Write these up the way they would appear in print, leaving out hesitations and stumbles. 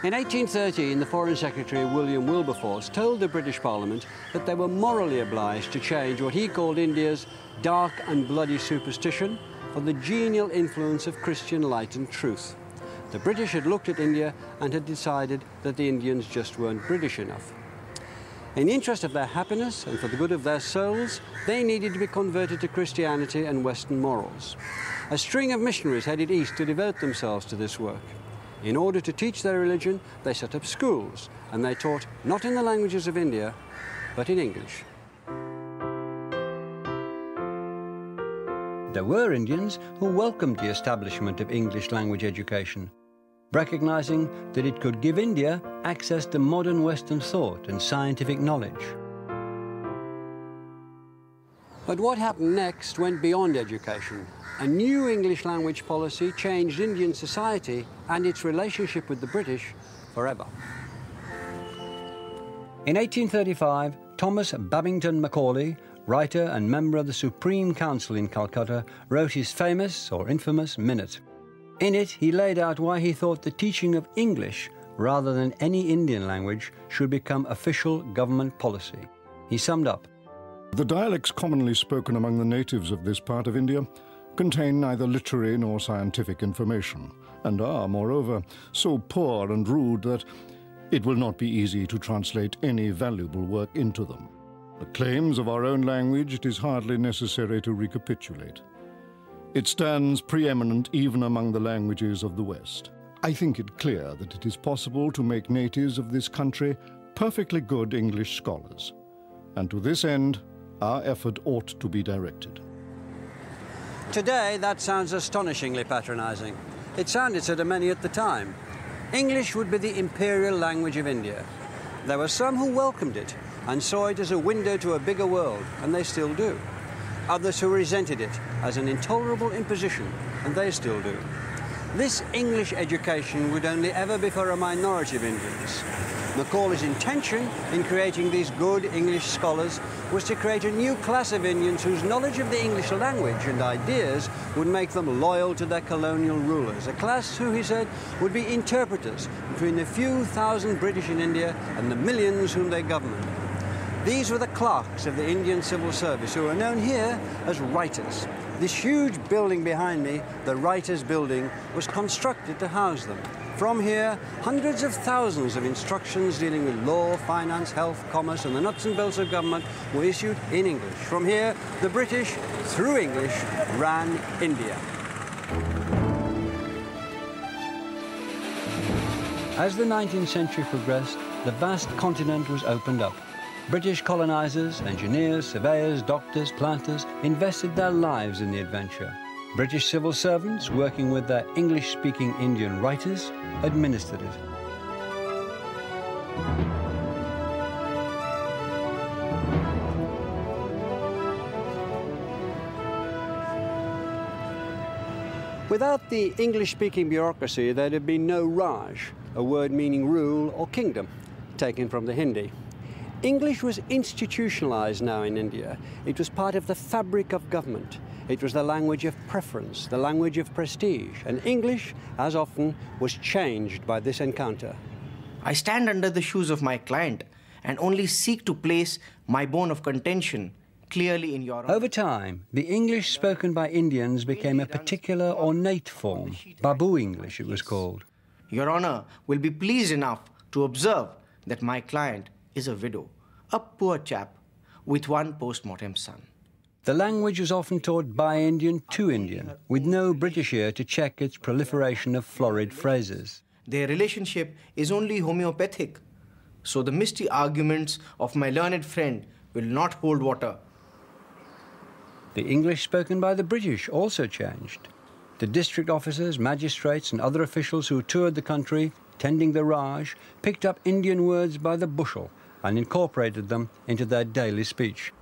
In 1813, the Foreign Secretary William Wilberforce told the British Parliament that they were morally obliged to change what he called India's dark and bloody superstition for the genial influence of Christian light and truth. The British had looked at India and had decided that the Indians just weren't British enough. In the interest of their happiness and for the good of their souls, they needed to be converted to Christianity and Western morals. A string of missionaries headed east to devote themselves to this work. In order to teach their religion, they set up schools, and they taught not in the languages of India, but in English. There were Indians who welcomed the establishment of English language education, recognizing that it could give India access to modern Western thought and scientific knowledge. But what happened next went beyond education. A new English language policy changed Indian society and its relationship with the British forever. In 1835, Thomas Babington Macaulay, writer and member of the Supreme Council in Calcutta, wrote his famous or infamous Minute. In it, he laid out why he thought the teaching of English, rather than any Indian language, should become official government policy. He summed up, "The dialects commonly spoken among the natives of this part of India contain neither literary nor scientific information, and are, moreover, so poor and rude that it will not be easy to translate any valuable work into them. The claims of our own language it is hardly necessary to recapitulate. It stands preeminent even among the languages of the West. I think it clear that it is possible to make natives of this country perfectly good English scholars, and to this end, our effort ought to be directed." Today, that sounds astonishingly patronizing. It sounded so to many at the time. English would be the imperial language of India. There were some who welcomed it and saw it as a window to a bigger world, and they still do. Others who resented it as an intolerable imposition, and they still do. This English education would only ever be for a minority of Indians. Macaulay's intention in creating these good English scholars was to create a new class of Indians whose knowledge of the English language and ideas would make them loyal to their colonial rulers. A class who, he said, would be interpreters between the few thousand British in India and the millions whom they governed. These were the clerks of the Indian civil service, who are known here as writers. This huge building behind me, the Writers' Building, was constructed to house them. From here, hundreds of thousands of instructions dealing with law, finance, health, commerce, and the nuts and bolts of government were issued in English. From here, the British, through English, ran India. As the 19th century progressed, the vast continent was opened up. British colonizers, engineers, surveyors, doctors, planters invested their lives in the adventure. British civil servants, working with their English-speaking Indian writers, administered it. Without the English-speaking bureaucracy, there'd have been no Raj, a word meaning rule or kingdom, taken from the Hindi. English was institutionalized now in India. It was part of the fabric of government. It was the language of preference, the language of prestige, and English, as often, was changed by this encounter. I stand under the shoes of my client and only seek to place my bone of contention clearly in your... Over time, the English spoken by Indians became a particular ornate form. Babu English, it was called. Your Honor will be pleased enough to observe that my client is a widow, a poor chap with one post-mortem son. The language was often taught by Indian to Indian, with no British ear to check its proliferation of florid phrases. Their relationship is only homeopathic, so the misty arguments of my learned friend will not hold water. The English spoken by the British also changed. The district officers, magistrates, and other officials who toured the country, tending the Raj, picked up Indian words by the bushel and incorporated them into their daily speech.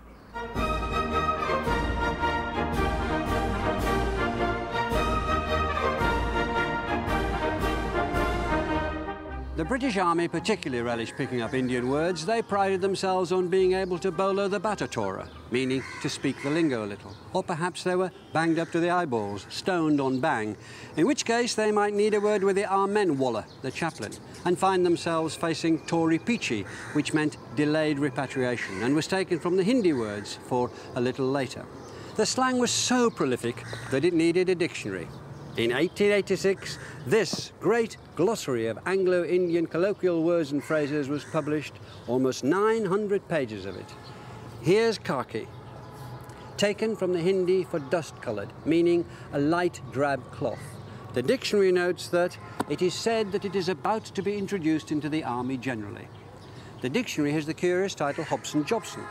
The British Army particularly relished picking up Indian words. They prided themselves on being able to bolo the Batatora, meaning to speak the lingo a little. Or perhaps they were banged up to the eyeballs, stoned on bang, in which case they might need a word with the Amen Wallah, the chaplain, and find themselves facing Tori Pichi, which meant delayed repatriation, and was taken from the Hindi words for a little later. The slang was so prolific that it needed a dictionary. In 1886, this great glossary of Anglo-Indian colloquial words and phrases was published, almost 900 pages of it. Here's khaki, taken from the Hindi for dust-coloured, meaning a light drab cloth. The dictionary notes that it is said that it is about to be introduced into the army generally. The dictionary has the curious title Hobson Jobson.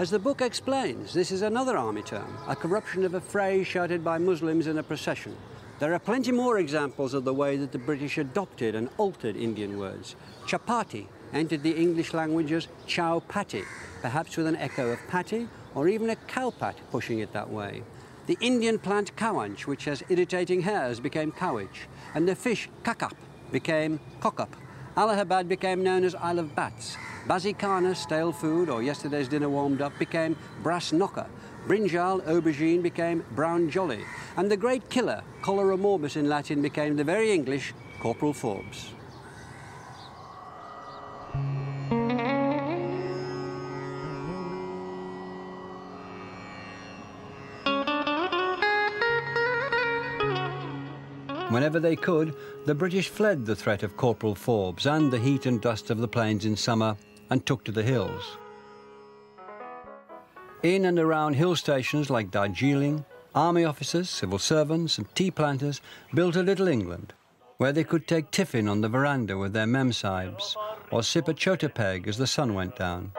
As the book explains, this is another army term, a corruption of a phrase shouted by Muslims in a procession. There are plenty more examples of the way that the British adopted and altered Indian words. Chapati entered the English language as chow patti, perhaps with an echo of patti, or even a cowpat pushing it that way. The Indian plant cowanch, which has irritating hairs, became cowich, and the fish kakap became cock-up. Allahabad became known as Isle of Bats. Bazikana, stale food, or yesterday's dinner warmed up, became brass knocker. Brinjal, aubergine, became brown jolly. And the great killer, cholera morbus in Latin, became the very English Corporal Forbes. Whenever they could, the British fled the threat of Corporal Forbes and the heat and dust of the plains in summer and took to the hills. In and around hill stations like Darjeeling, army officers, civil servants and tea planters built a little England, where they could take tiffin on the veranda with their memsahibs or sip a chota peg as the sun went down.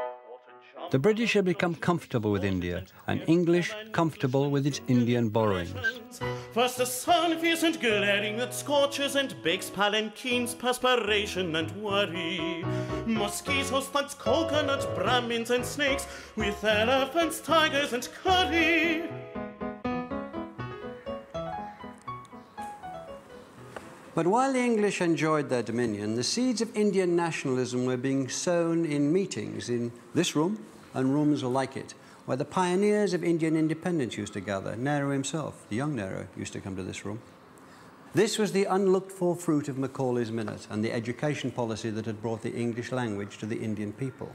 The British had become comfortable with India, and English comfortable with its Indian borrowings. First the sun, fierce and glaring, that scorches and bakes palanquins, perspiration and worry. Mosquitoes, thugs, coconut, Brahmins and snakes, with elephants, tigers and curry. But while the English enjoyed their dominion, the seeds of Indian nationalism were being sown in meetings in this room and rooms like it, where the pioneers of Indian independence used to gather. Nehru himself, the young Nehru, used to come to this room. This was the unlooked-for fruit of Macaulay's Minute and the education policy that had brought the English language to the Indian people.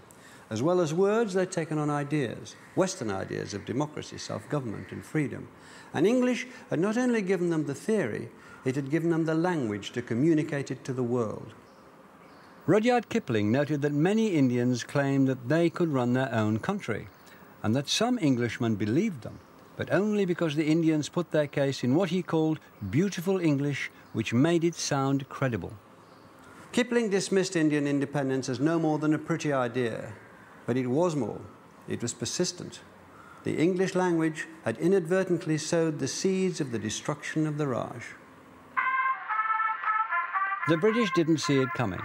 As well as words, they'd taken on ideas, Western ideas of democracy, self-government and freedom. And English had not only given them the theory, it had given them the language to communicate it to the world. Rudyard Kipling noted that many Indians claimed that they could run their own country, and that some Englishmen believed them, but only because the Indians put their case in what he called beautiful English, which made it sound credible. Kipling dismissed Indian independence as no more than a pretty idea, but it was more. It was persistent. The English language had inadvertently sowed the seeds of the destruction of the Raj. The British didn't see it coming.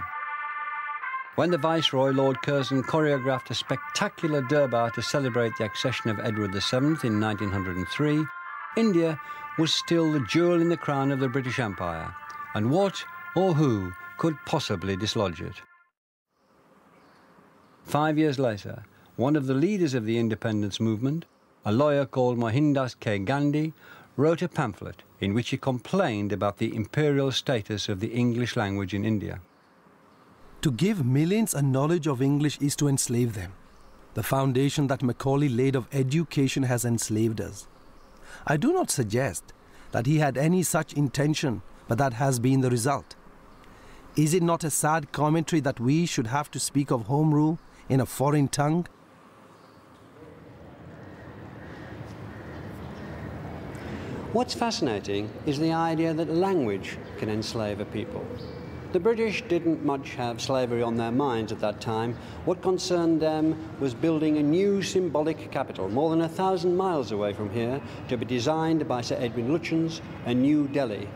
When the Viceroy, Lord Curzon, choreographed a spectacular Durbar to celebrate the accession of Edward VII in 1903, India was still the jewel in the crown of the British Empire, and what or who could possibly dislodge it? 5 years later, one of the leaders of the independence movement, a lawyer called Mohandas K. Gandhi, wrote a pamphlet in which he complained about the imperial status of the English language in India. To give millions a knowledge of English is to enslave them. The foundation that Macaulay laid of education has enslaved us. I do not suggest that he had any such intention, but that has been the result. Is it not a sad commentary that we should have to speak of home rule in a foreign tongue? What's fascinating is the idea that language can enslave a people. The British didn't much have slavery on their minds at that time. What concerned them was building a new symbolic capital, more than 1,000 miles away from here, to be designed by Sir Edwin Lutyens, a New Delhi.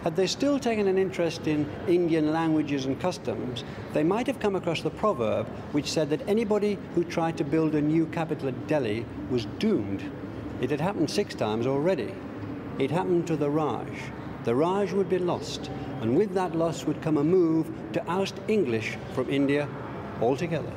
Had they still taken an interest in Indian languages and customs, they might have come across the proverb which said that anybody who tried to build a new capital at Delhi was doomed. It had happened 6 times already. It happened to the Raj. the Raj would be lost, and with that loss would come a move to oust English from India altogether.